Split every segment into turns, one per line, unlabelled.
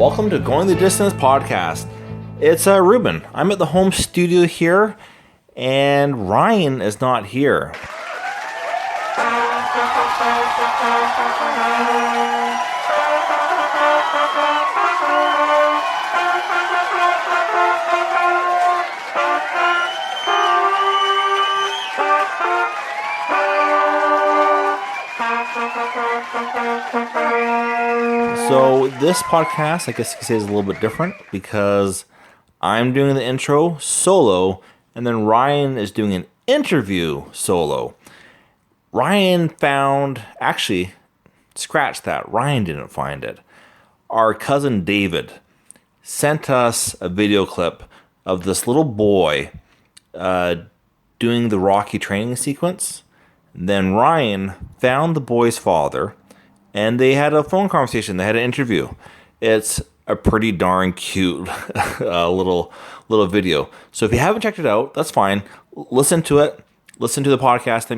Welcome to Going the Distance podcast. It's Ruben. I'm at the home studio here, and Ryan is not here. So this podcast, I guess you could say, is a little bit different because I'm doing the intro solo, and then Ryan is doing an interview solo. Ryan found, actually, scratch that, Ryan didn't find it. Our cousin David sent us a video clip of this little boy doing the Rocky training sequence. Then Ryan found the boy's father, and they had a phone conversation. They had an interview. It's a pretty darn cute little video. So if you haven't checked it out, that's fine. Listen to it. Listen to the podcast,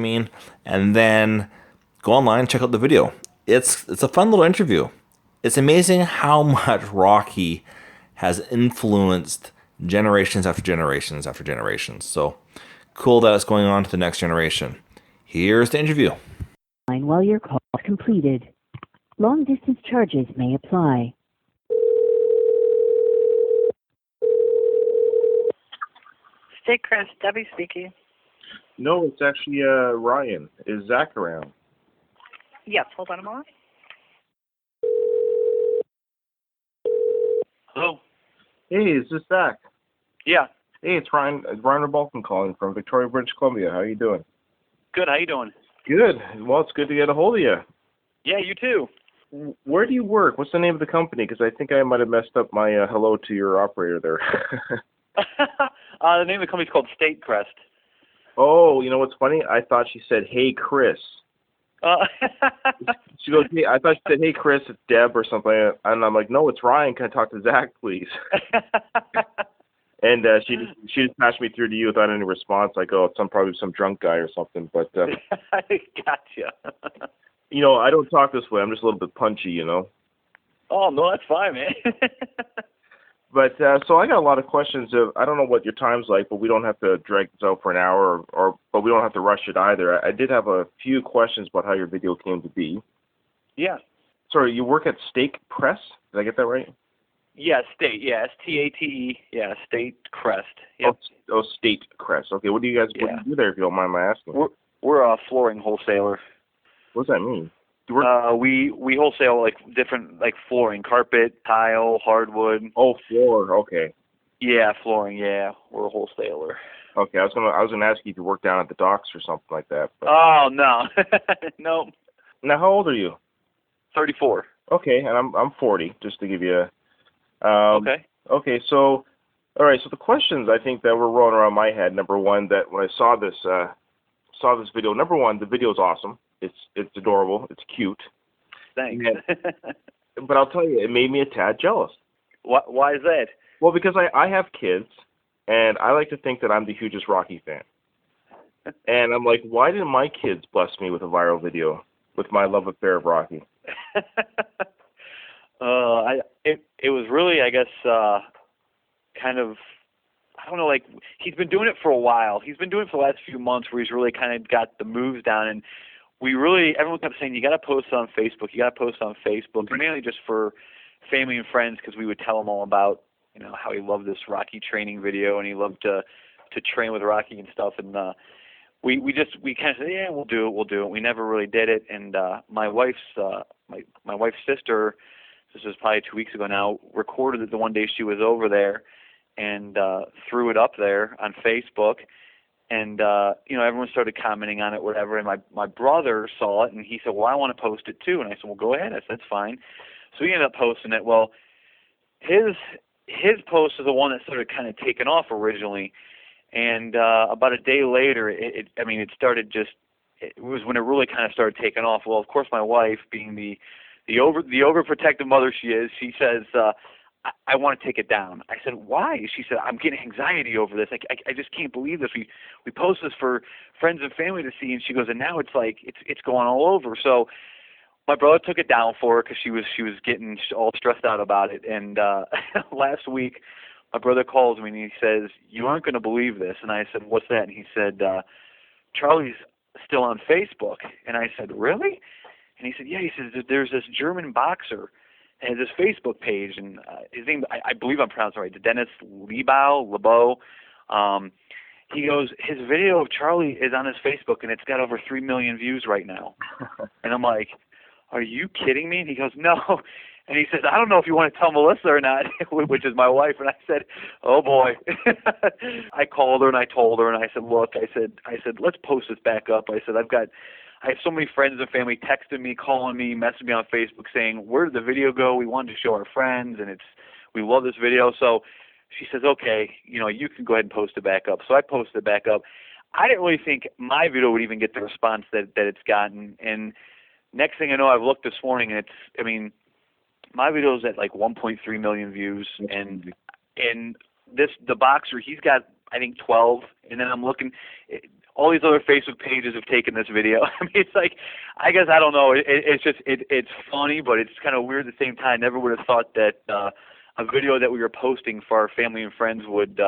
and then go online and check out the video. It's a fun little interview. It's amazing how much Rocky has influenced generations after generations after generations. So cool that it's going on to the next generation. Here's the interview.
While your call is completed, long distance charges may apply.
State Crest, Debbie speaking.
No, it's actually Ryan. Is Zack around?
Yes, hold on a moment. Hello?
Hey, is this Zack?
Yeah.
Hey, it's Ryan Rebalkin calling from Victoria, British Columbia. How are you doing?
Good, how you doing?
Good. Well, it's good to get a hold of you.
Yeah, you too.
Where do you work? What's the name of the company? Because I think I might have messed up my hello to your operator there.
The name of the company's called State Crest.
Oh, you know what's funny? I thought she said, hey, Chris. She goes, hey, I thought she said, hey, Chris, it's Deb or something. And I'm like, no, it's Ryan. Can I talk to Zack, please? And she just passed me through to you without any response. Like, oh, it's probably some drunk guy or something. But
I gotcha.
I don't talk this way. I'm just a little bit punchy,
Oh, no, that's fine, man.
But so I got a lot of questions. I don't know what your time's like, but we don't have to drag this out for an hour, but we don't have to rush it either. I did have a few questions about how your video came to be.
Yeah.
Sorry, you work at State Press? Did I get that right?
Yeah, State. Yeah, State. Yeah, State Crest. Yep.
Oh, State Crest. Okay, what do you do there, if you don't mind my asking?
We're a flooring wholesaler.
What does that mean?
We wholesale like different flooring, carpet, tile, hardwood.
Oh, floor. Okay.
Yeah, flooring. Yeah, we're a wholesaler.
Okay, I was gonna ask you if you work down at the docks or something like that. But...
Oh no, no.
Now, how old are you?
34.
Okay, and I'm 40. Just to give you.
Okay.
Okay, so all right. So the questions I think that were rolling around my head. Number one, that when I saw this video. Number one, the video is awesome. It's adorable. It's cute.
Thanks.
But I'll tell you, it made me a tad jealous.
Why is that?
Well, because I have kids, and I like to think that I'm the hugest Rocky fan. And I'm like, why didn't my kids bless me with a viral video with my love affair of Rocky?
It was really, I guess, kind of, I don't know, he's been doing it for a while. He's been doing it for the last few months where he's really kind of got the moves down, and everyone kept saying, you got to post on Facebook, and mainly just for family and friends, because we would tell them all about, how he loved this Rocky training video, and he loved to train with Rocky and stuff, and we kind of said, yeah, we'll do it. We never really did it, and my wife's sister, this was probably 2 weeks ago now, recorded it the one day she was over there, and threw it up there on Facebook. And, everyone started commenting on it, whatever. And my brother saw it, and he said, well, I want to post it too. And I said, well, go ahead. I said, that's fine. So he ended up posting it. Well, his post is the one that started kind of taking off originally. And about a day later, it was when it really kind of started taking off. Well, of course, my wife, being the overprotective mother she is, she says, I want to take it down. I said, why? She said, I'm getting anxiety over this. I just can't believe this. We post this for friends and family to see, and she goes, and now it's going all over. So my brother took it down for her because she was getting all stressed out about it. And last week, my brother calls me and he says, "You aren't going to believe this." And I said, "What's that?" And he said, "Charlie's still on Facebook." And I said, "Really?" And he said, "Yeah." He says, "There's this German boxer and his Facebook page, and his name, I believe I'm pronouncing it right, Dennis Lebeau. He goes, his video of Charlie is on his Facebook, and it's got over 3 million views right now." And I'm like, "Are you kidding me?" And he goes, "No." And he says, "I don't know if you want to tell Melissa or not," which is my wife. And I said, "Oh boy." I called her and I told her, and I said, "Look," I said, "let's post this back up." I said, I have so many friends and family texting me, calling me, messaging me on Facebook saying, "Where did the video go? We wanted to show our friends, and we love this video." So she says, "Okay, you can go ahead and post it back up." So I posted it back up. I didn't really think my video would even get the response that it's gotten. And next thing I know, I've looked this morning, and my video's at like 1.3 million views, and the boxer, he's got, I think, 12. And then I'm looking, all these other Facebook pages have taken this video. I mean, it's like, I guess, I don't know. It's funny, but it's kind of weird at the same time. Never would have thought that a video that we were posting for our family and friends would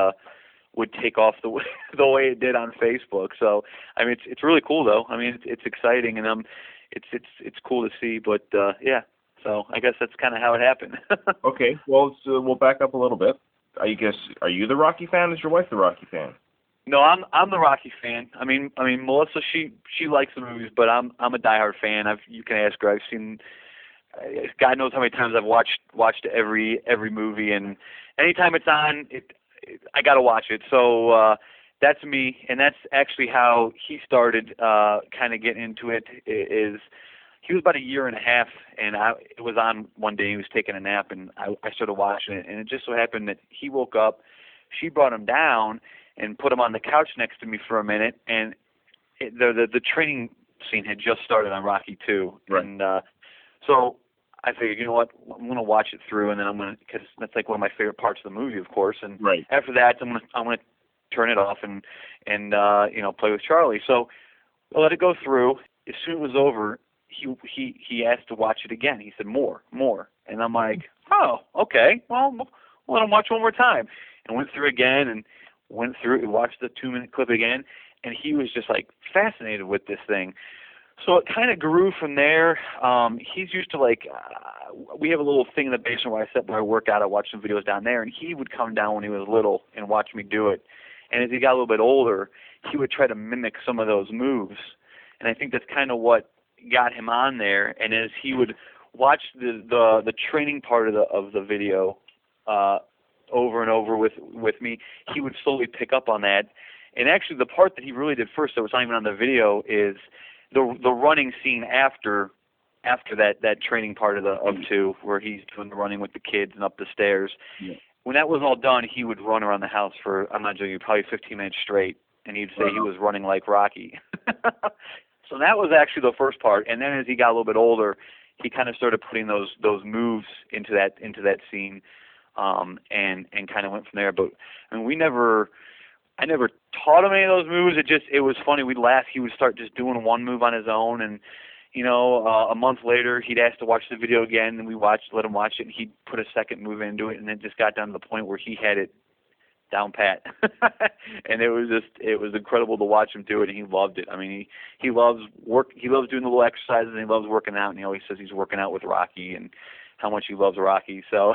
take off the way it did on Facebook. So, I mean, it's really cool though. I mean, it's exciting, and it's cool to see. But yeah. So I guess that's kind of how it happened.
Okay, well, we'll back up a little bit. I guess, are you the Rocky fan? Is your wife the Rocky fan?
No, I'm the Rocky fan. I mean, Melissa, she likes the movies, but I'm a diehard fan. You can ask her. I've seen, God knows how many times I've watched every movie, and anytime it's on, I gotta watch it. So that's me, and that's actually how he started kind of getting into it. He was about 1.5 years, and it was on one day. He was taking a nap, and I started watching it. And it just so happened that he woke up. She brought him down and put him on the couch next to me for a minute. And the training scene had just started on Rocky 2.
Right.
And so I figured, you know what, I'm going to watch it through, and then because that's like one of my favorite parts of the movie, of course. And
right.
After that, I'm going to turn it off and play with Charlie. So I let it go through. As soon as it was over, he asked to watch it again. He said, more. And I'm like, "Oh, okay. Well, let him watch one more time." And went through again and watched the 2-minute clip again. And he was just like fascinated with this thing. So it kind of grew from there. He's used to we have a little thing in the basement where I work out. I watch some videos down there. And he would come down when he was little and watch me do it. And as he got a little bit older, he would try to mimic some of those moves. And I think that's kind of what got him on there. And as he would watch the training part of the video over and over with me, he would slowly pick up on that. And actually, the part that he really did first, that was not even on the video, is the running scene after that training part of 2, where he's doing the running with the kids and up the stairs. Yeah. When that was all done, he would run around the house for, I'm not joking you, probably 15 minutes straight, and he'd say he was running like Rocky. So that was actually the first part, and then as he got a little bit older, he kind of started putting those moves into that scene, and kind of went from there. But I mean, I never taught him any of those moves. It was funny. We'd laugh. He would start just doing one move on his own, and a month later, he'd ask to watch the video again, and let him watch it, and he'd put a second move into it, and it just got down to the point where he had it down pat. And it was incredible to watch him do it, and he loved it. I mean, he loves doing the little exercises, and he loves working out, and he always says he's working out with Rocky and how much he loves Rocky. So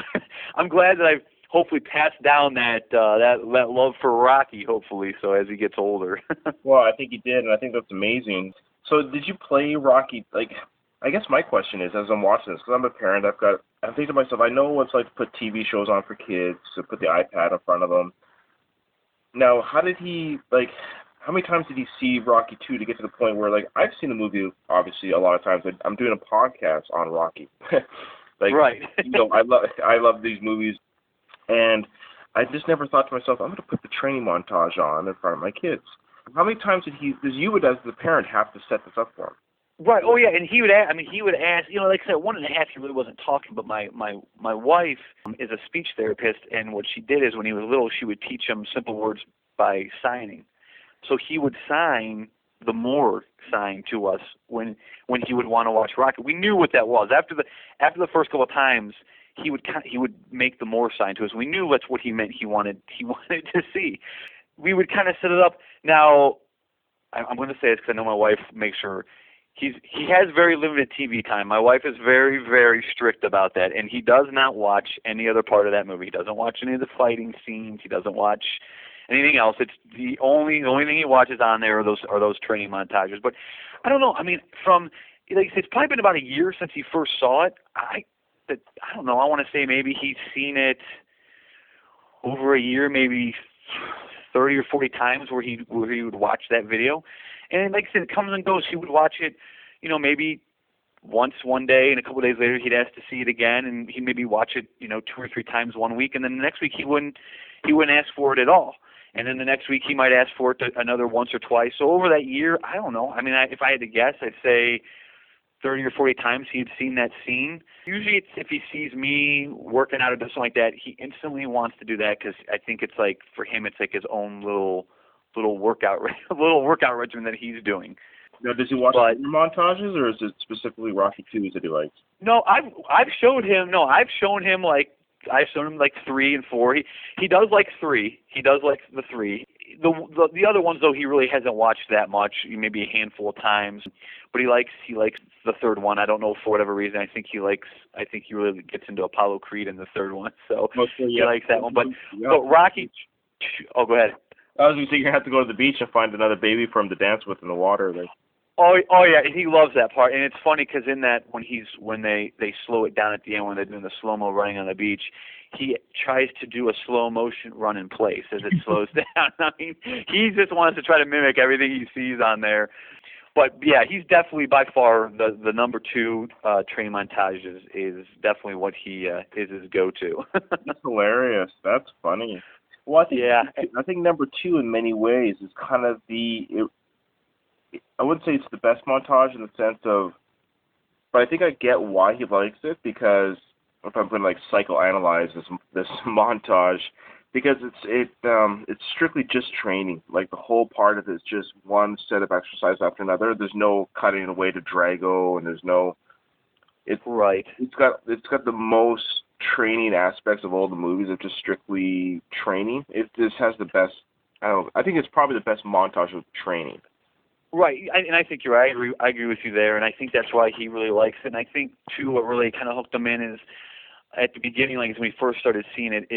I'm glad that I've hopefully passed down that love for Rocky, hopefully, so as he gets older.
Well, I think he did, and I think that's amazing. So did you play Rocky? I guess my question is, as I'm watching this, because I'm a parent, I'm thinking to myself, I know what it's like to put TV shows on for kids, to put the iPad in front of them. Now, how many times did he see Rocky 2 to get to the point where, I've seen the movie, obviously, a lot of times. I'm doing a podcast on Rocky.
Right.
I love these movies, and I just never thought to myself, I'm going to put the training montage on in front of my kids. How many times does you would, as the parent, have to set this up for him?
Right. Oh, yeah. And he would ask. Like I said, 1.5, he really wasn't talking. But my wife is a speech therapist, and what she did is, when he was little, she would teach him simple words by signing. So he would sign the more sign to us when he would want to watch Rocky. We knew what that was. After the first couple of times, he would make the more sign to us. We knew that's what he meant. He wanted to see. We would kind of set it up. Now, I'm going to say this because I know my wife makes sure. He has very limited TV time. My wife is very, very strict about that, and he does not watch any other part of that movie. He doesn't watch any of the fighting scenes. He doesn't watch anything else. It's the only thing he watches on there are those training montages. But I don't know. I mean, it's probably been about a year since he first saw it. I don't know. I want to say maybe he's seen it over a year, maybe 30 or 40 times where he would watch that video. And like I said, it comes and goes. He would watch it, maybe once one day, and a couple of days later he'd ask to see it again, and he'd maybe watch it, 2 or 3 times one week, and then the next week he wouldn't ask for it at all. And then the next week he might ask for it another once or twice. So over that year, I don't know. I mean, if I had to guess, I'd say 30 or 40 times he had seen that scene. Usually it's if he sees me working out or something like that, he instantly wants to do that because I think it's like, for him, it's like his own little workout regimen that he's doing.
Now, does he watch the montages, or is it specifically Rocky 2s that he likes?
No, I've shown him I've shown him like 3 and 4. He does like 3. He does like the 3. The other ones though he really hasn't watched that much, maybe a handful of times. But he likes the third one. I don't know, for whatever reason. I think he really gets into Apollo Creed in the third one. So
mostly,
he likes that one. But Rocky, oh, go ahead.
I was going to say, you have to go to the beach and find another baby for him to dance with in the water.
Oh yeah, he loves that part, and it's funny because in that when they slow it down at the end when they're doing the slow mo running on the beach, he tries to do a slow motion run in place as it slows down. I mean, he just wants to try to mimic everything he sees on there. But yeah, he's definitely by far the number 2 training montage is definitely what he is his go-to.
That's hilarious. That's funny. Well, I think number 2 in many ways is kind of I wouldn't say it's the best montage in the sense of, but I think I get why he likes it, because if I'm going to psychoanalyze this montage, because it's strictly just training. Like the whole part of it is just one set of exercise after another. There's no cutting away to Drago, and there's no.
Right.
It's got the most training aspects of all the movies of just strictly training. This has the best. I think it's probably the best montage of training.
Right, and I think you're right. I agree with you there, and I think that's why he really likes it. And I think too, what really kind of hooked him in is at the beginning, like when we first started seeing it,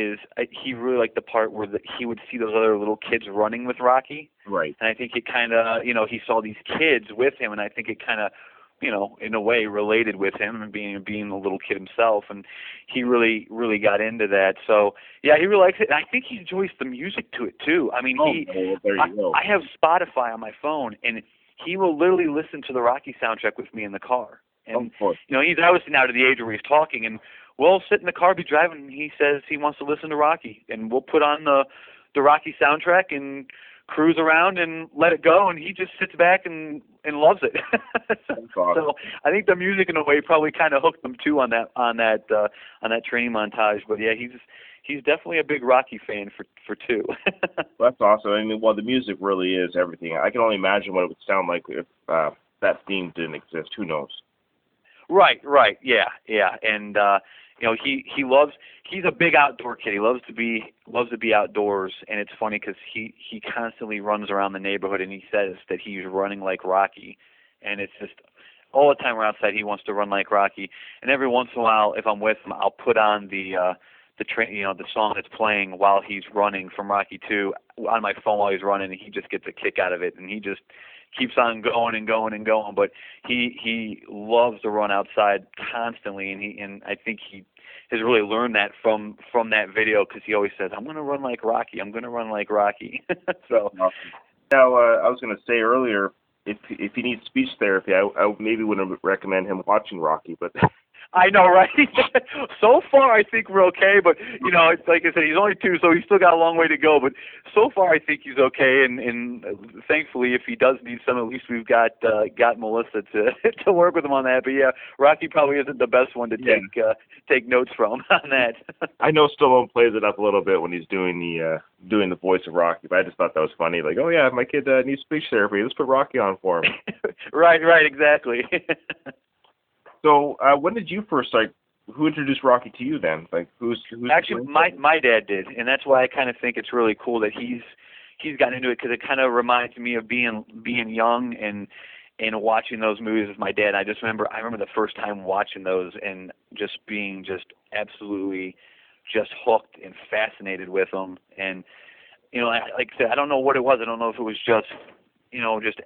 he really liked the part where he would see those other little kids running with Rocky.
Right.
And I think it kind of, he saw these kids with him, and I think it kind of, in a way related with him and being a little kid himself, and he really, really got into that. So yeah, he really likes it, and I think he enjoys the music to it too. I mean,
there you go.
I have Spotify on my phone, and he will literally listen to the Rocky soundtrack with me in the car. And
of course.
He's obviously now to the age where he's talking, and we'll sit in the car, be driving, and he says he wants to listen to Rocky, and we'll put on the Rocky soundtrack and cruise around and let it go, and he just sits back and loves it. So I think the music in a way probably kind of hooked him too on that training montage. But yeah, he's definitely a big Rocky fan for 2.
That's awesome. I mean, well, the music really is everything. I can only imagine what it would sound like if that theme didn't exist. Who knows? Right,
yeah, and he's a big outdoor kid. He loves to be outdoors, and it's funny because he constantly runs around the neighborhood, and he says that he's running like Rocky, and it's just all the time we're outside he wants to run like Rocky, and every once in a while if I'm with him I'll put on the song that's playing while he's running from Rocky 2 on my phone while he's running, and he just gets a kick out of it, and he just keeps on going and going and going. But he loves to run outside constantly, and I think he has really learned that from that video, because he always says, "I'm going to run like Rocky. I'm going to run like Rocky." So
now I was going to say earlier, if he needs speech therapy, I maybe wouldn't recommend him watching Rocky, but
I know, right? So far, I think we're okay, but it's like I said, he's only 2, so he's still got a long way to go. But so far, I think he's okay, and thankfully, if he does need some, at least we've got Melissa to to work with him on that. But yeah, Rocky probably isn't the best one to take notes from on that.
I know Stallone plays it up a little bit when he's doing the voice of Rocky, but I just thought that was funny. Like, oh yeah, my kid needs speech therapy. Let's put Rocky on for him.
Right, exactly.
So, when did you first who introduced Rocky to you then? Like, who's
actually my dad did, and that's why I kind of think it's really cool that he's gotten into it, because it kind of reminds me of being young and watching those movies with my dad. I remember the first time watching those and just being absolutely hooked and fascinated with them. And like I said, I don't know what it was. I don't know if it was just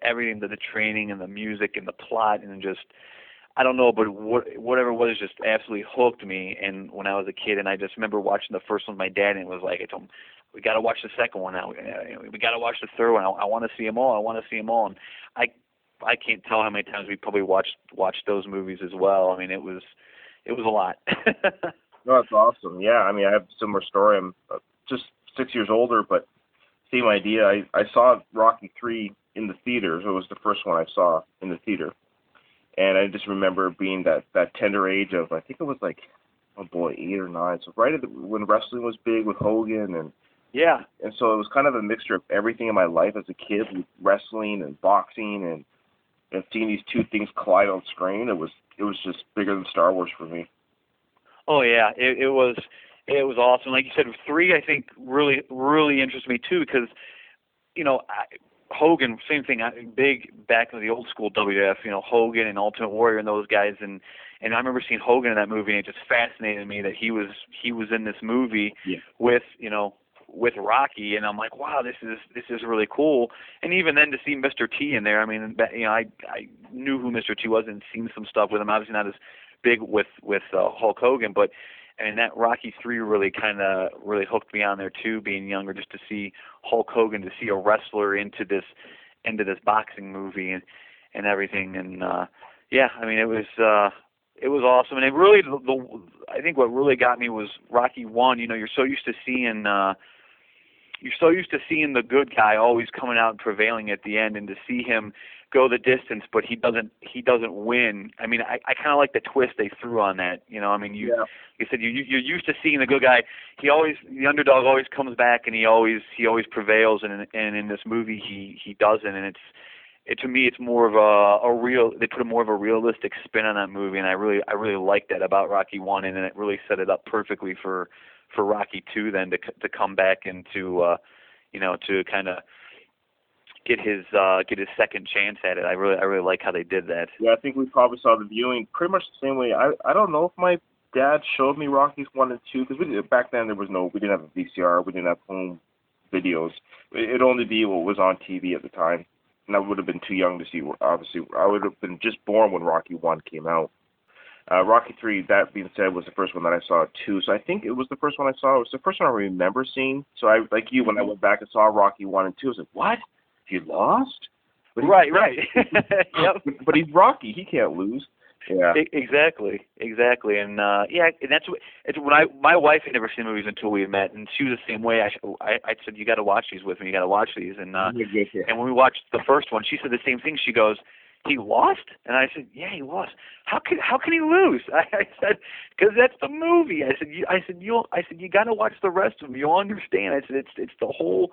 everything, the training and the music and the plot, and just, I don't know, but whatever it was just absolutely hooked me. And when I was a kid, and I just remember watching the first one with my dad, and it was like, I told him, we got to watch the second one now. We got to watch the third one. I want to see them all. I want to see them all. And I can't tell how many times we probably watched those movies as well. I mean, it was a lot.
No, that's awesome. Yeah, I mean, I have a similar story. I'm just 6 years older, but same idea. I saw Rocky 3 in the theaters. It was the first one I saw in the theater. And I just remember being that tender age of, I think it was like, oh boy, 8 or 9. So right when wrestling was big with Hogan, and
yeah.
And so it was kind of a mixture of everything in my life as a kid, with wrestling and boxing, and seeing these two things collide on screen. It was just bigger than Star Wars for me.
Oh yeah, it was awesome. Like you said, 3 I think really interests me too, because Hogan, same thing, big back in the old school WWF, Hogan and Ultimate Warrior and those guys, and I remember seeing Hogan in that movie, and it just fascinated me that he was in this movie with Rocky, and I'm like, wow, this is really cool. And even then, to see Mr. T in there, I mean, I knew who Mr. T was and seen some stuff with him. Obviously not as big with Hulk Hogan, but and that Rocky 3 really hooked me on there too, being younger, just to see Hulk Hogan, to see a wrestler into this boxing movie and everything. And yeah, I mean, it was awesome. And it really, I think what really got me was Rocky 1. You're so used to seeing the good guy always coming out and prevailing at the end, and to see him go the distance, but he doesn't win. I mean, I kind of like the twist they threw on that. I mean, you said you're used to seeing the good guy. The underdog always comes back, and he always prevails. And in this movie, he doesn't. And to me, it's more of a real. They put more of a realistic spin on that movie, and I really like that about Rocky 1, and it really set it up perfectly for Rocky 2 then to come back and to kind of get his second chance at it. I really like how they did that.
Yeah, I think we probably saw the viewing pretty much the same way. I don't know if my dad showed me Rockies 1 and 2, because back then we didn't have a VCR, we didn't have home videos. It'd only be what was on TV at the time, and I would have been too young to see. Obviously, I would have been just born when Rocky 1 came out. Rocky 3, that being said, was the first one that I saw too. So I think it was the first one I saw. It was the first one I remember seeing. So I, like you, when I went back and saw Rocky 1 and 2, I was like, what? He lost?
Right. Yep.
But he's Rocky. He can't lose. Yeah.
Exactly. And and that's when my wife had never seen movies until we had met, and she was the same way. I said, you got to watch these with me. You got to watch these. And and when we watched the first one, she said the same thing. She goes, he lost? And I said, yeah, he lost. How can he lose? I said, because that's the movie. I said you got to watch the rest of them. You'll understand. I said it's the whole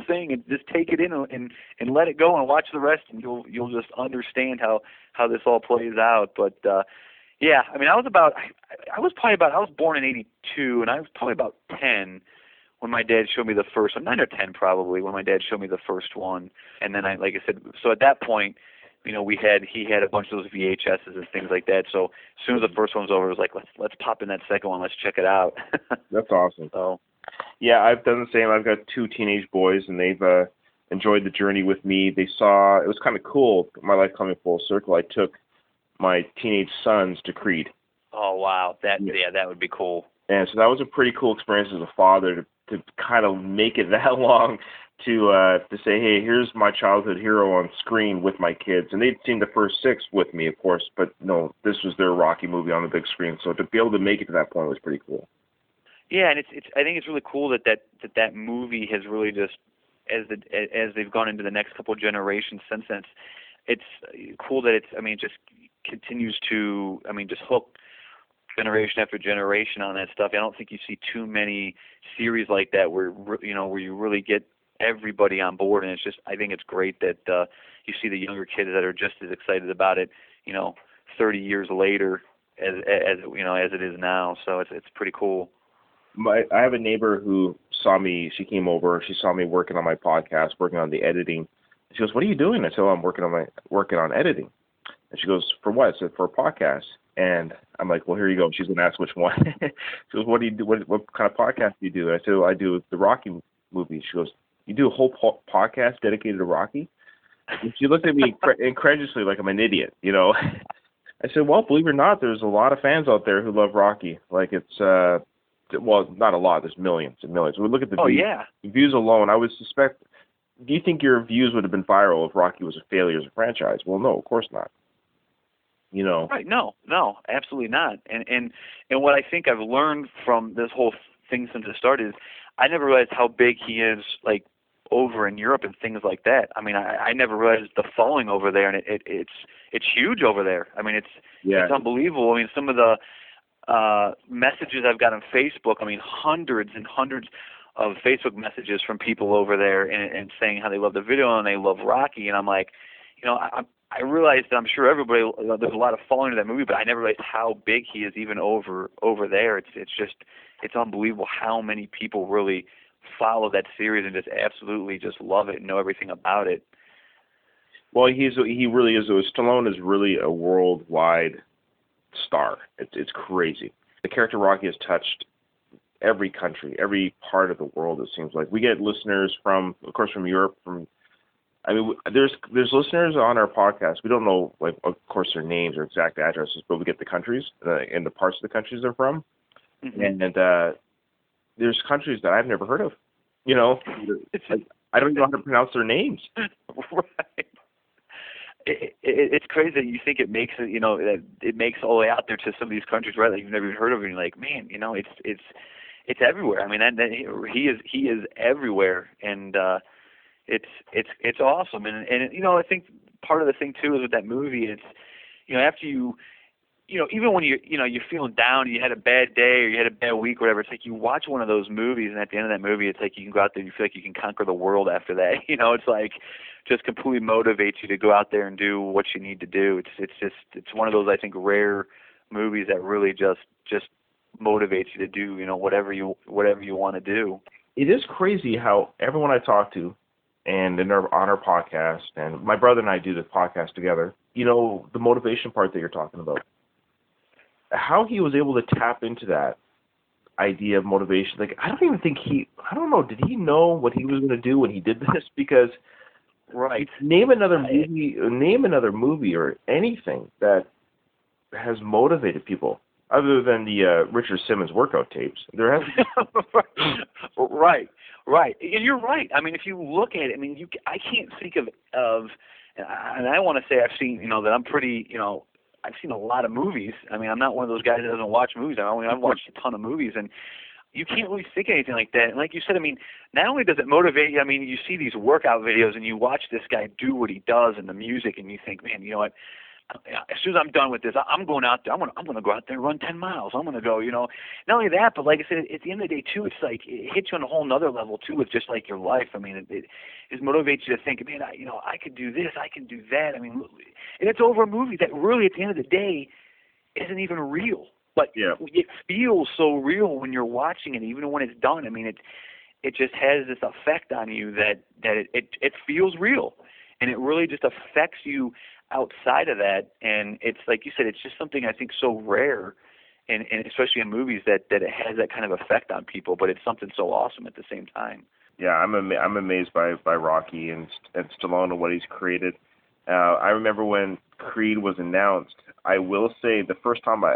thing, and just take it in and let it go and watch the rest, and you'll just understand how this all plays out. But yeah, I mean, I was born in '82, and I was probably about 10 when my dad showed me the first one, 9 or 10 probably, when my dad showed me the first one. And then like I said, so at that point, he had a bunch of those VHSs and things like that. So as soon as the first one was over, it was like, let's pop in that second one. Let's check it out.
That's awesome.
So,
yeah, I've done the same. I've got 2 teenage boys, and they've enjoyed the journey with me. It was kind of cool, my life coming full circle. I took my teenage sons to Creed.
Oh, wow. That would be cool.
And so that was a pretty cool experience as a father to kind of make it that long to say, hey, here's my childhood hero on screen with my kids, and they'd seen the first 6 with me, of course, but no, this was their Rocky movie on the big screen, so to be able to make it to that point was pretty cool.
Yeah, and it's I think it's really cool that movie has really just as they've gone into the next couple of generations since then. It's cool that it just continues to just hook generation after generation on that stuff. I don't think you see too many series like that where you really get everybody on board, and I think it's great that you see the younger kids that are just as excited about it 30 years later as it is now. So it's pretty cool.
I have a neighbor who saw me. She came over. She saw me working on my podcast, working on the editing. She goes, "What are you doing?" I said, "Oh, I'm working on editing." And she goes, "For what?" I said, "For a podcast." And I'm like, "Well, here you go." She's gonna ask which one. She goes, "What do you do? What kind of podcast do you do?" And I said, "Well, I do the Rocky movie." She goes, "You do a whole podcast dedicated to Rocky?" And she looked at me incredulously, like I'm an idiot, I said, "Well, believe it or not, there's a lot of fans out there who love Rocky. Like it's well, not a lot. There's millions and millions. We look at the views.
Yeah.
The views alone. I would suspect. Do you think your views would have been viral if Rocky was a failure as a franchise? Well, no, of course not.
Right? No, absolutely not. And what I think I've learned from this whole thing since it started is I never realized how big he is, like over in Europe and things like that. I mean, I never realized the following over there, and it's huge over there. I mean, it's unbelievable. I mean, some of the messages I've got on Facebook, hundreds and hundreds of Facebook messages from people over there and saying how they love the video and they love Rocky. And I'm like, I realized that I'm sure everybody, there's a lot of following to that movie, but I never realized how big he is even over there. It's unbelievable how many people really follow that series and just absolutely just love it and know everything about it.
Well, he really is. Stallone is really a worldwide star. It's crazy. The character Rocky has touched every country, every part of the world. It seems like we get listeners from Europe. There's listeners on our podcast. We don't know, like, of course, their names or exact addresses, but we get the countries and the parts of the countries they're from. Mm-hmm. And there's countries that I've never heard of. I don't even know how to pronounce their names.
Right. It's crazy that you think it makes it, that it makes all the way out there to some of these countries, right? That you've never even heard of, and you're like, man, it's everywhere. I mean, he is everywhere, and it's awesome. And I think part of the thing too is with that movie, it's after you. Even when you're feeling down, you had a bad day or you had a bad week, or whatever. It's like you watch one of those movies, and at the end of that movie, it's like you can go out there and you feel like you can conquer the world after that. It's like just completely motivates you to go out there and do what you need to do. It's one of those, I think, rare movies that really just motivates you to do whatever you want to do.
It is crazy how everyone I talk to, and on our podcast, and my brother and I do the podcast together. The motivation part that you're talking about. How he was able to tap into that idea of motivation. Like, I don't know, did he know what he was going to do when he did this? Because
right.
Name another movie or anything that has motivated people other than the Richard Simmons workout tapes. There hasn't.
Right. And you're right. I mean, if you look at it, I can't think of, and I want to say I've seen, that I'm pretty, I've seen a lot of movies. I'm not one of those guys that doesn't watch movies. I've watched a ton of movies, and you can't really think of anything like that. And like you said, not only does it motivate you, you see these workout videos and you watch this guy do what he does and the music, and you think, man, you know what? As soon as I'm done with this, I'm going out there. I'm going to go out there and run 10 miles. I'm going to go, Not only that, but like I said, at the end of the day, too, it's like it hits you on a whole nother level, too, with just like your life. It motivates you to think, man, I could do this, I can do that. And it's over a movie that really, at the end of the day, isn't even real. But it feels so real when you're watching it, even when it's done. It just has this effect on you that it feels real. And it really just affects you outside of that, and it's like you said, it's just something I think so rare, and especially in movies that it has that kind of effect on people. But it's something so awesome at the same time.
Yeah, I'm amazed by Rocky and Stallone and what he's created. I remember when Creed was announced. I will say the first time I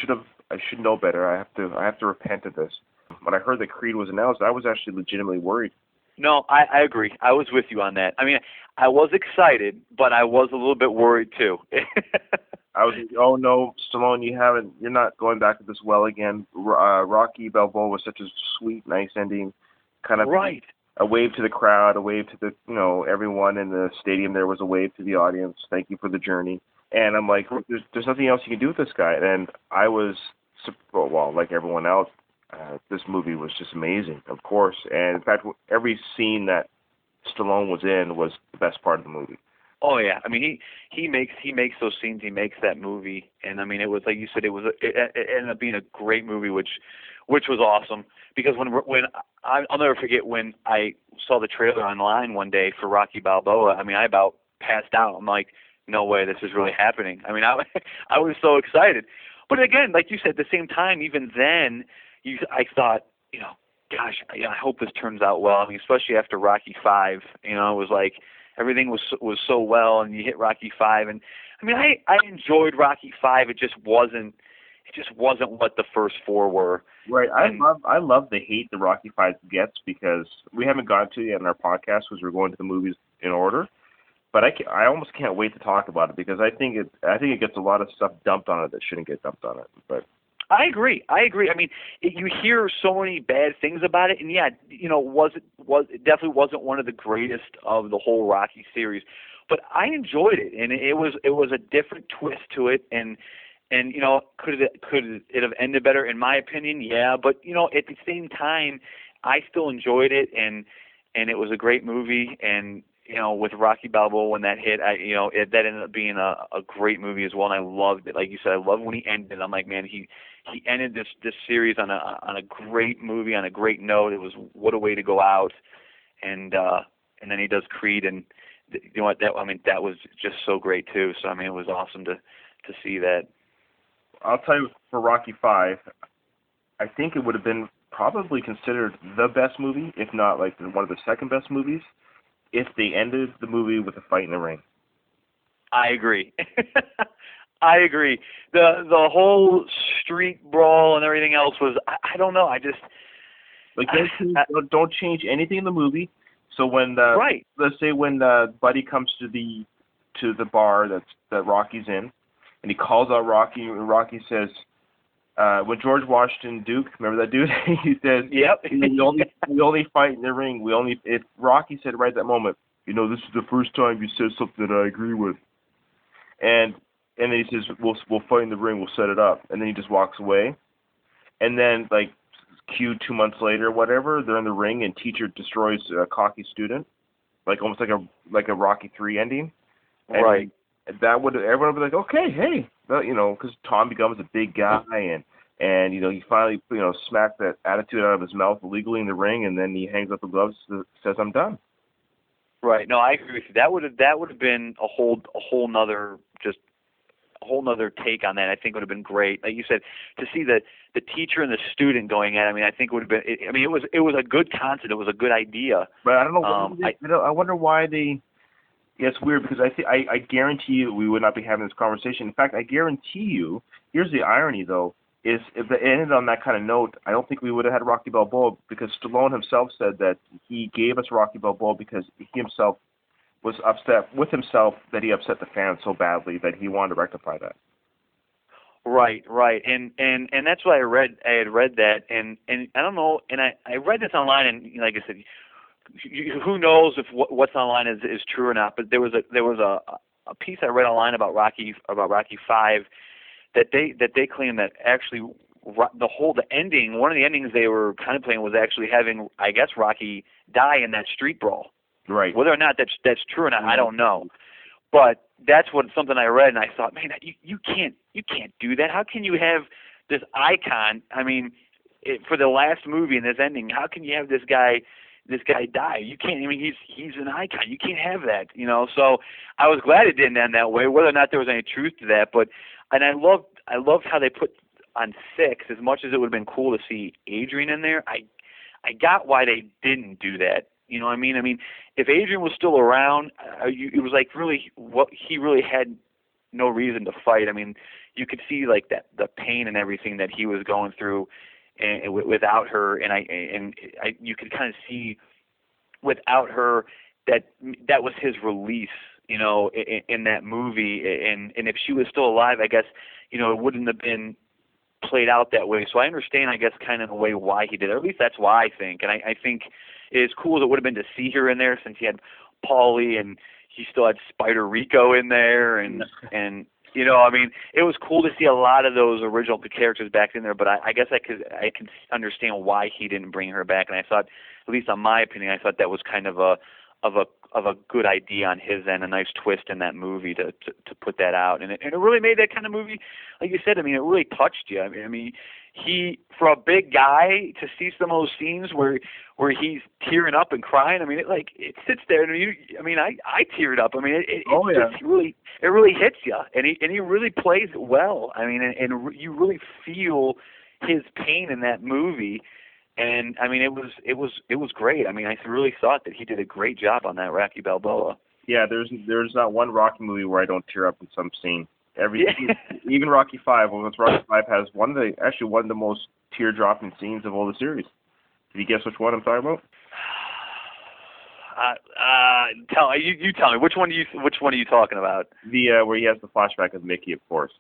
should know better. I have to repent of this. When I heard that Creed was announced, I was actually legitimately worried
No, I agree. I was with you on that. I mean, I was excited, but I was a little bit worried too.
I was like, oh no, Stallone, you're not going back to this well again. Rocky Balboa was such a sweet, nice ending, kind of
Right.
a wave to the crowd, a wave to the, everyone in the stadium. There was a wave to the audience. Thank you for the journey. And I'm like, there's nothing else you can do with this guy. And I was, well, like everyone else, this movie was just amazing, of course. And in fact, every scene that Stallone was in was the best part of the movie.
Oh yeah, I mean he makes those scenes, he makes that movie, and I mean it was like you said, it ended up being a great movie, which was awesome because when I'll never forget when I saw the trailer online one day for Rocky Balboa. I mean I about passed out. I'm like, no way, this is really happening. I mean I was so excited, but again, like you said, at the same time, even then, I thought, gosh, I hope this turns out well. I mean especially after Rocky 5, it was like. Everything was so well, and you hit Rocky 5, and I mean, I enjoyed Rocky 5. It just wasn't what the first 4 were.
Right. I love the hate the Rocky 5 gets because we haven't gotten to it yet in our podcast because we're going to the movies in order. But I almost can't wait to talk about it because I think it gets a lot of stuff dumped on it that shouldn't get dumped on it. But
I agree. I mean, you hear so many bad things about it, and yeah, it definitely wasn't one of the greatest of the whole Rocky series, but I enjoyed it, and it was a different twist to it, and could it have ended better? In my opinion, yeah, but at the same time, I still enjoyed it, and it was a great movie, and with Rocky Balboa when that hit, that ended up being a great movie as well, and I loved it. Like you said, I loved when he ended. I'm like, man, he ended this series on a great movie, on a great note. It was what a way to go out, and then he does Creed, and you know what? That was just so great too. So I mean, it was awesome to see that.
I'll tell you, for Rocky 5, I think it would have been probably considered the best movie, if not like one of the second best movies, if they ended the movie with a fight in the ring.
I agree. I agree. The whole street brawl and everything else was, I don't know. I just
don't change anything in the movie. So when
right,
let's say when Buddy comes to the bar that Rocky's in, and he calls out Rocky, and Rocky says, when George Washington Duke, remember that dude? He says,
"Yep,
we only fight in the ring. If Rocky said right at that moment, this is the first time you said something that I agree with," and then he says, we'll fight in the ring, we'll set it up, and then he just walks away, and then like cue 2 months later, whatever, they're in the ring, and teacher destroys a cocky student, like almost like a Rocky 3 ending, and
right.
That would everyone would be like, okay, hey, because Tom becomes a big guy, and he finally smacked that attitude out of his mouth illegally in the ring, and then he hangs up the gloves, says I'm done.
Right. No, I agree with you. That would have been a whole nother take on that. I think would have been great. Like you said, to see the teacher and the student going at it, I mean, I think it would have been. It was a good concept. It was a good idea.
But I don't know. I wonder why they. Yeah, it's weird because I guarantee you we would not be having this conversation. In fact, I guarantee you, here's the irony though, is if it ended on that kind of note, I don't think we would have had Rocky Balboa because Stallone himself said that he gave us Rocky Balboa because he himself was upset with himself that he upset the fans so badly that he wanted to rectify that.
Right, and that's what I read. I had read that, and I don't know, and I read this online, and like I said, who knows if what's online is true or not? But there was a piece I read online about Rocky 5 that they claim that actually the ending, one of the endings they were contemplating was actually having, I guess, Rocky die in that street brawl.
Right.
Whether or not that's true or not, I don't know. But that's something I read, and I thought, man, you can't do that. How can you have this icon? I mean, for the last movie and this ending, how can you have this guy die? You can't. I mean, he's an icon. You can't have that, So I was glad it didn't end that way. Whether or not there was any truth to that, and I loved how they put on 6. As much as it would have been cool to see Adrian in there, I got why they didn't do that. You know what I mean? I mean, if Adrian was still around, it was like really he really had no reason to fight. I mean, you could see like the pain and everything that he was going through. And without her, and you could kind of see without her, that was his release, in that movie. And if she was still alive, I guess, it wouldn't have been played out that way. So I understand, I guess, kind of in a way why he did it. Or at least that's why I think. And I think as cool as it would have been to see her in there, since he had Paulie and he still had Spider Rico in there, and I mean, it was cool to see a lot of those original characters back in there. But I guess I can understand why he didn't bring her back. And I thought, at least on my opinion, I thought that was kind of a good idea on his end, a nice twist in that movie to put that out. And it really made that kind of movie, like you said, I mean, it really touched you. I mean, for a big guy to see some of those scenes where he's tearing up and crying, I mean, it sits there, and I teared up. I mean, it really hits you, and he really plays it well. I mean, and you really feel his pain in that movie. And I mean, it was great. I mean, I really thought that he did a great job on that Rocky Balboa.
Yeah, there's not one Rocky movie where I don't tear up in some scene. Even Rocky 5. Well, Rocky 5 has one of the most tear-dropping scenes of all the series. Can you guess which one I'm talking about?
You tell me. Which one are you talking about?
The where he has the flashback of Mickey, of course.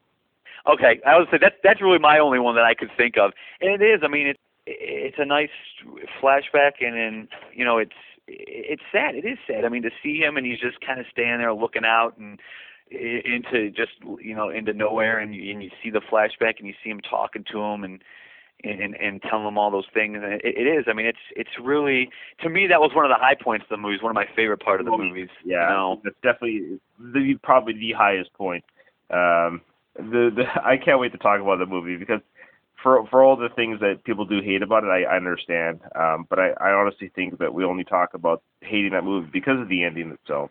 Okay, I would say that's really my only one that I could think of, and it is. I mean, it's a nice flashback, and then it's sad. It is sad. I mean, to see him and he's just kind of standing there looking out and into just into nowhere, and you see the flashback and you see him talking to him and telling him all those things. And it is. I mean, it's really, to me, that was one of the high points of the movie. One of my favorite part of the movies.
Yeah, that's definitely probably the highest point. I can't wait to talk about the movie because for all the things that people do hate about it, I understand. But I honestly think that we only talk about hating that movie because of the ending itself.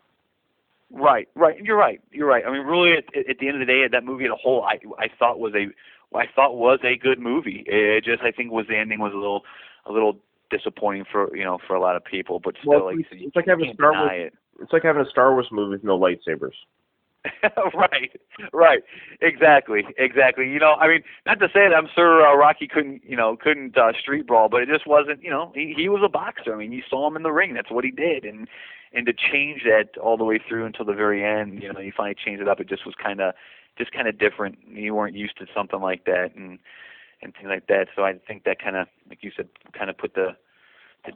Right. You're right. I mean, really, at the end of the day, that movie as a whole, I thought was a good movie. It just, I think, the ending was a little disappointing for a lot of people. But still, like you said, you can't deny it.
It's like having a Star Wars movie with no lightsabers.
Right. Exactly. I mean, not to say that I'm sure Rocky couldn't street brawl, but it just wasn't. He was a boxer. I mean, you saw him in the ring. That's what he did, and to change that all the way through until the very end, you finally changed it up. It just was kind of different. You weren't used to something like that, and things like that. So I think that kind of, like you said, kind of put the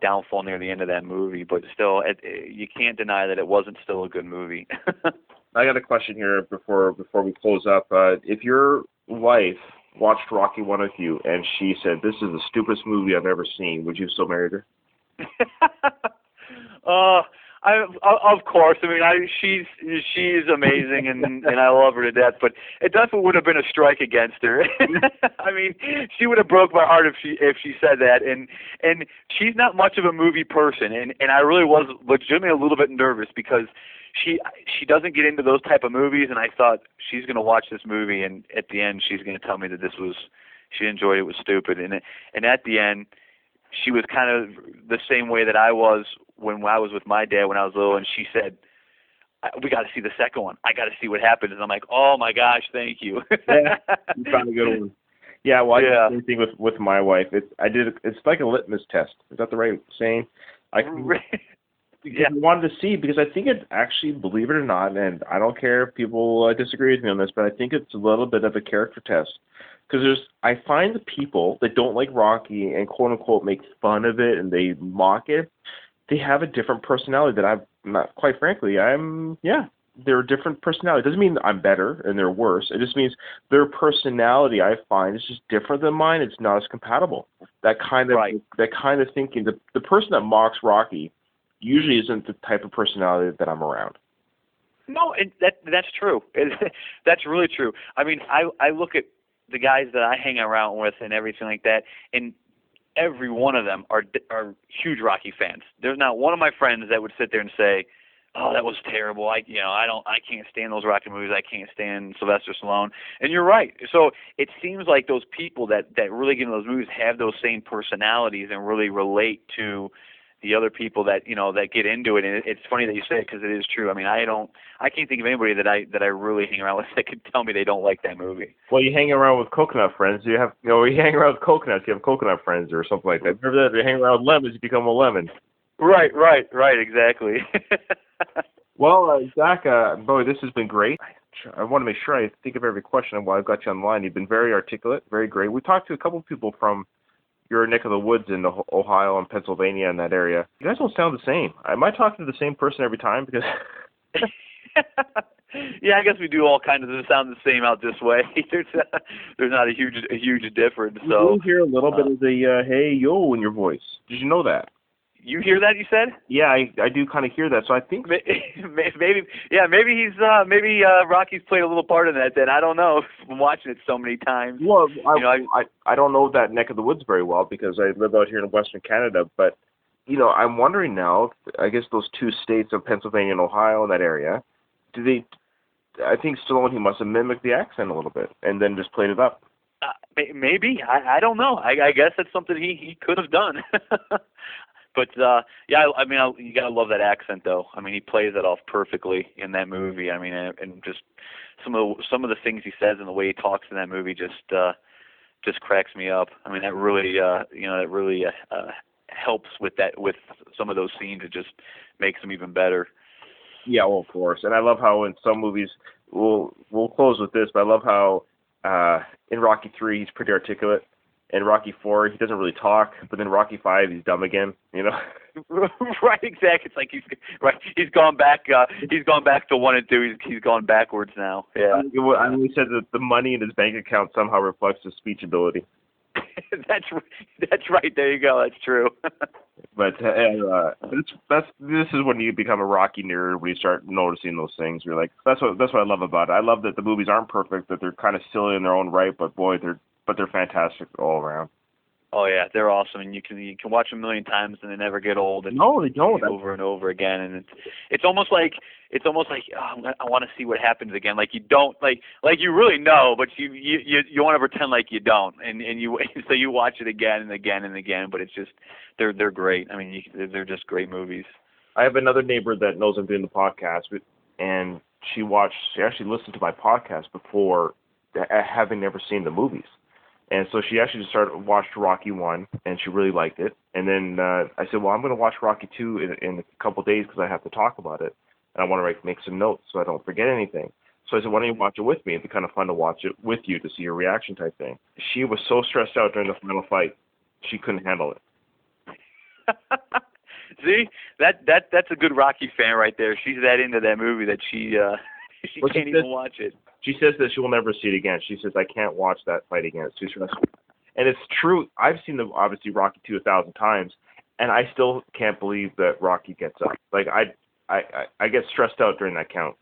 downfall near the end of that movie. But still, you can't deny that it wasn't still a good movie.
I got a question here before we close up. If your wife watched Rocky 1 with you and she said, "This is the stupidest movie I've ever seen," would you still marry her?
Of course. I mean, she's amazing, and I love her to death. But it definitely would have been a strike against her. I mean, she would have broke my heart if she said that. And she's not much of a movie person, and I really was legitimately a little bit nervous because she doesn't get into those type of movies. And I thought she's going to watch this movie, and at the end she's going to tell me that she enjoyed it was stupid. And at the end, she was kind of the same way that I was when I was with my dad when I was little, and she said, "We got to see the second one. I got to see what happens." And I'm like, "Oh my gosh, thank you."
Yeah, you found a good one. Yeah, well, I did the same thing with my wife. It's like a litmus test. Is that the right saying? I wanted to see because I think it actually, believe it or not, and I don't care if people disagree with me on this, but I think it's a little bit of a character test. Because I find the people that don't like Rocky and quote unquote make fun of it and they mock it, they have a different personality that I'm not, quite frankly, they're a different personality. It doesn't mean I'm better and they're worse. It just means their personality, I find, is just different than mine. It's not as compatible. That kind of thinking, the person that mocks Rocky usually isn't the type of personality that I'm around.
No, that's true. That's really true. I mean, I look at the guys that I hang around with and everything like that, and every one of them are huge Rocky fans. There's not one of my friends that would sit there and say, "Oh, that was terrible. I can't stand those Rocky movies. I can't stand Sylvester Stallone." And you're right. So it seems like those people that really get into those movies have those same personalities and really relate to the other people that that get into it. And it's funny that you say it because it is true. I mean, I can't think of anybody that I really hang around with that could tell me they don't like that movie.
Well, you hang around with coconut friends. You hang around with coconuts. You have coconut friends or something like that. Remember that? You hang around with lemons, you become a lemon.
Right, exactly.
Well, Zach, boy, this has been great. I want to make sure I think of every question while I've got you on the line. You've been very articulate, very great. We talked to a couple of people from your neck of the woods in Ohio and Pennsylvania and that area. You guys don't sound the same. Am I talking to the same person every time? Because
yeah, I guess we do all kind of sound the same out this way. There's not a huge difference. So
you hear a little bit of the hey yo in your voice. Did you know that?
You hear that? You said?
Yeah, I do kind of hear that. So I think
maybe Rocky's played a little part in that. Then I don't know. I'm watching it so many times.
Well, I don't know that neck of the woods very well because I live out here in Western Canada. But I'm wondering now. I guess those two states of Pennsylvania and Ohio in that area, do they? I think Stallone, he must have mimicked the accent a little bit and then just played it up.
Maybe I don't know. I guess that's something he could have done. But yeah, I mean, you gotta love that accent, though. I mean, he plays it off perfectly in that movie. I mean, and just some of the things he says and the way he talks in that movie just cracks me up. I mean, that really helps with some of those scenes. It just makes them even better.
Yeah, well, of course. And I love how in some movies, we'll close with this, but I love how in Rocky 3 he's pretty articulate. In Rocky 4 he doesn't really talk, but then Rocky 5 he's dumb again,
Right, exactly. It's like he's gone back to 1 and 2. He's gone backwards now. Yeah.
I mean, he said that the money in his bank account somehow reflects his speech ability.
That's right. There you go. That's true.
But this is when you become a Rocky nerd, when you start noticing those things. You're like, that's what I love about it. I love that the movies aren't perfect, that they're kind of silly in their own right, but boy, they're fantastic all around.
Oh yeah, they're awesome, and you can watch them a million times and they never get old. And
no, they don't.
Over and over again, and it's almost like I want to see what happens again. Like you don't like you really know, but you want to pretend like you don't, and you so you watch it again and again and again. But it's just they're great. I mean, they're just great movies.
I have another neighbor that knows I'm doing the podcast, and she actually listened to my podcast before having never seen the movies. And so she actually just watched Rocky 1, and she really liked it. And then I said, well, I'm going to watch Rocky 2 in a couple of days because I have to talk about it. And I want to make some notes so I don't forget anything. So I said, why don't you watch it with me? It'd be kind of fun to watch it with you to see your reaction type thing. She was so stressed out during the final fight, she couldn't handle it.
See, that's a good Rocky fan right there. She's that into that movie that she can't even watch it.
She says that she will never see it again. She says, I can't watch that fight again. It's too stressful. And it's true. I've seen obviously Rocky 2 1,000 times, and I still can't believe that Rocky gets up. Like I get stressed out during that count.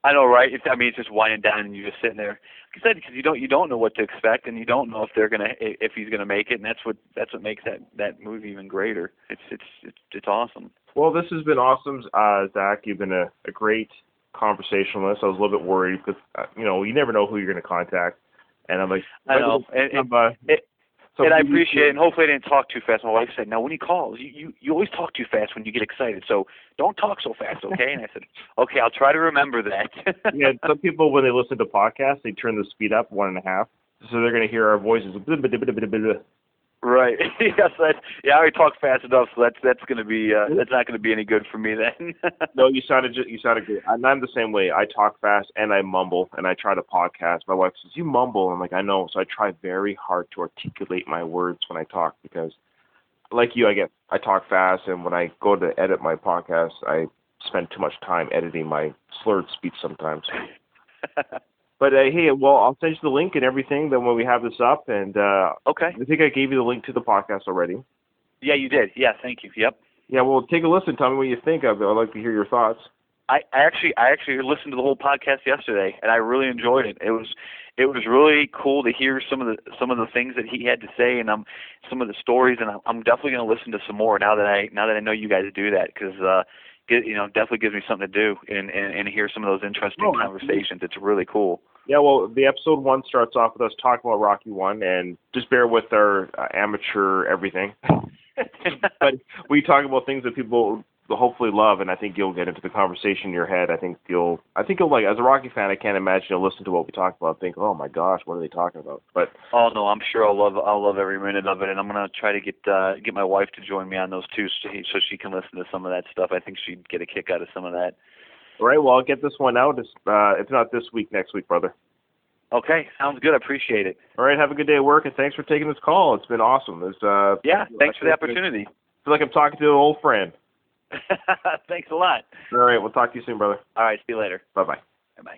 I know, right? It's just winding down, and you're just sitting there. Like I said, because you don't know what to expect, and you don't know if he's gonna make it, and that's what makes that movie even greater. It's awesome.
Well, this has been awesome, Zach. You've been a great conversationalist. I was a little bit worried because you never know who you're going to contact, and I'm like,
I know, and I appreciate it. And hopefully I didn't talk too fast. My wife said, "Now when he calls, you always talk too fast when you get excited, so don't talk so fast, okay?" And I said, "Okay, I'll try to remember that."
Yeah, some people when they listen to podcasts, they turn the speed up 1.5, so they're going to hear our voices.
Right. Yes. I already talk fast enough, so that's going to be that's not going to be any good for me then.
No, you sounded good. And I'm the same way. I talk fast and I mumble, and I try to podcast. My wife says, "You mumble." I'm like, "I know." So I try very hard to articulate my words when I talk because, like you, I talk fast, and when I go to edit my podcast, I spend too much time editing my slurred speech sometimes. But hey, well, I'll send you the link and everything. Then when we have this up, and
okay,
I think I gave you the link to the podcast already.
Yeah, you did. Yeah, thank you. Yep.
Yeah, well, take a listen. Tell me what you think of it. I'd like to hear your thoughts.
I actually listened to the whole podcast yesterday, and I really enjoyed it. It was really cool to hear some of the things that he had to say, and some of the stories, and I'm definitely going to listen to some more now that I know you guys do that because. Definitely gives me something to do and hear some of those interesting conversations. It's really cool.
Yeah, well, the episode 1 starts off with us talking about Rocky 1, and just bear with our amateur everything. But we talk about things that people hopefully love, and I think you'll get into the conversation in your head. I think you'll like, as a Rocky fan, I can't imagine you'll listen to what we talk about and think, oh my gosh, what are they talking about? But
oh no, I'm sure I'll love every minute of it, and I'm gonna try to get my wife to join me on those too, so she can listen to some of that stuff. I think she'd get a kick out of some of that.
all right, well, I'll get this one out. If not this week, next week, brother.
Okay, sounds good. I appreciate it.
All right, have a good day at work, and thanks for taking this call. It's been awesome.
Yeah, thanks for the opportunity.
I feel like I'm talking to an old friend.
Thanks a lot.
All right, we'll talk to you soon, brother.
All right, see you later.
Bye-bye.
Bye-bye.